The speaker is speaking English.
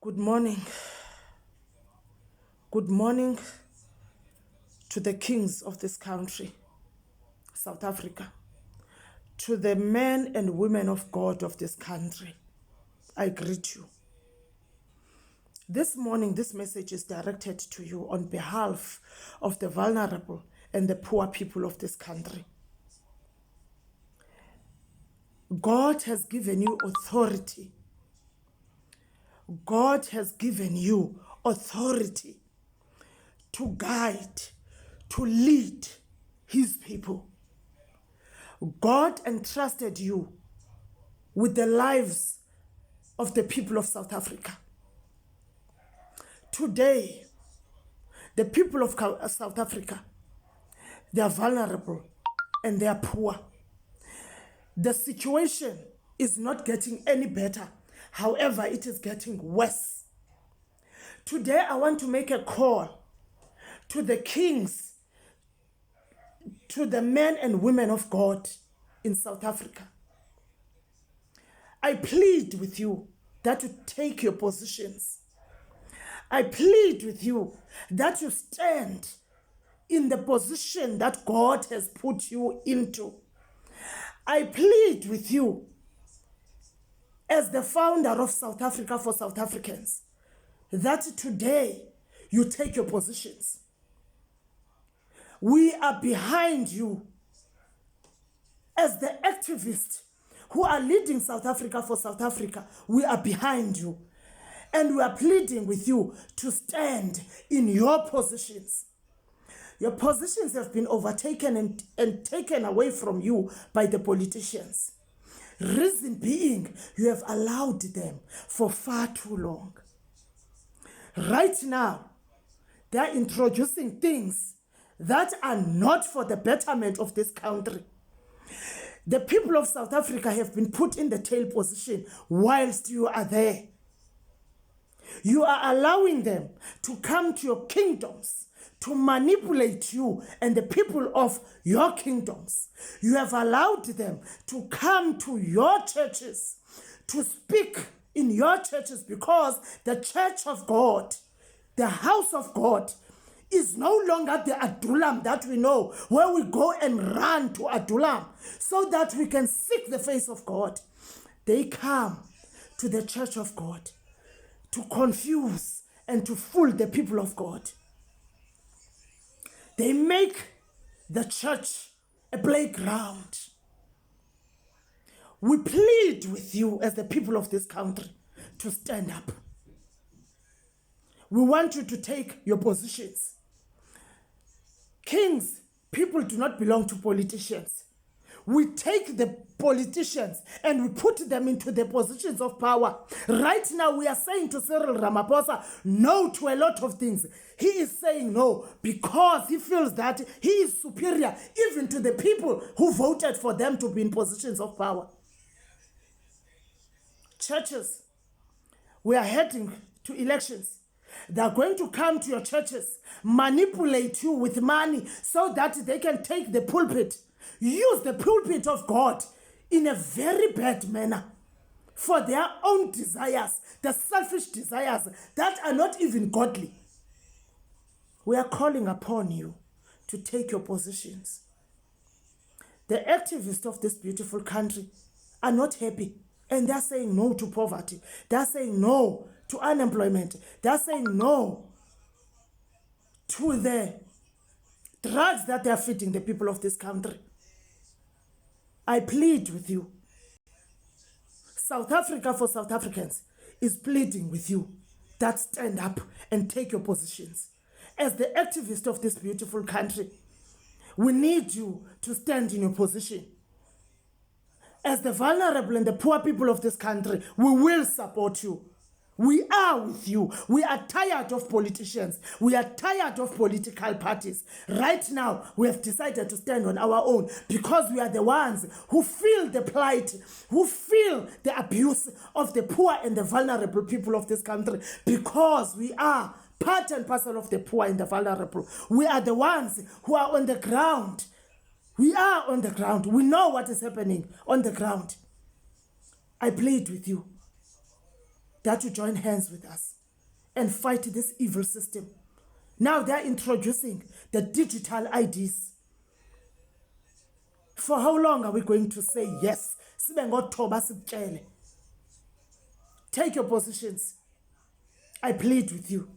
Good morning. Good morning to the kings of this country, South Africa, to the men and women of God of this country. I greet you. This morning, this message is directed to you on behalf of the vulnerable and the poor people of this country. God has given you authority. God has given you authority to guide, to lead his people. God entrusted you with the lives of the people of South Africa. Today, the people of South Africa, they are vulnerable and they are poor. The situation is not getting any better. However, it is getting worse. Today, I want to make a call to the kings, to the men and women of God in South Africa. I plead with you that you take your positions. I plead with you that you stand in the position that God has put you into. I plead with you as the founder of South Africa for South Africans that today you take your positions. We are behind you as the activists who are leading South Africa for South Africa. We are behind you. And we are pleading with you to stand in your positions. Your positions have been overtaken and taken away from you by the politicians. Reason being, you have allowed them for far too long. Right now, they are introducing things that are not for the betterment of this country. The people of South Africa have been put in the tail position whilst you are there. You are allowing them to come to your kingdoms, to manipulate you and the people of your kingdoms. You have allowed them to come to your churches, to speak in your churches, because the church of God, the house of God, is no longer the Adulam that we know, where we go and run to Adulam so that we can seek the face of God. They come to the church of God to confuse and to fool the people of God. They make the church a playground. We plead with you as the people of this country to stand up. We want you to take your positions. Kings, people do not belong to politicians. We take the politicians and we put them into the positions of power. Right now, we are saying to Cyril Ramaphosa no to a lot of things. He is saying no because he feels that he is superior even to the people who voted for them to be in positions of power. Churches, we are heading to elections. They are going to come to your churches, manipulate you with money so that they can take the pulpit, use the pulpit of God in a very bad manner for their own desires, the selfish desires that are not even godly. We are calling upon you to take your positions. The activists of this beautiful country are not happy, and they're saying no to poverty. They're saying no to unemployment. They're saying no to the drugs that they're feeding the people of this country. I plead with you. South Africa for South Africans is pleading with you that stand up and take your positions. As the activist of this beautiful country, we need you to stand in your position. As the vulnerable and the poor people of this country, we will support you. We are with you. We are tired of politicians. We are tired of political parties. Right now, we have decided to stand on our own because we are the ones who feel the plight, who feel the abuse of the poor and the vulnerable people of this country, because we are part and parcel of the poor and the vulnerable. We are the ones who are on the ground. We are on the ground. We know what is happening on the ground. I plead with you that you join hands with us and fight this evil system. Now they're introducing the digital IDs. For how long are we going to say yes? Take your positions. I plead with you.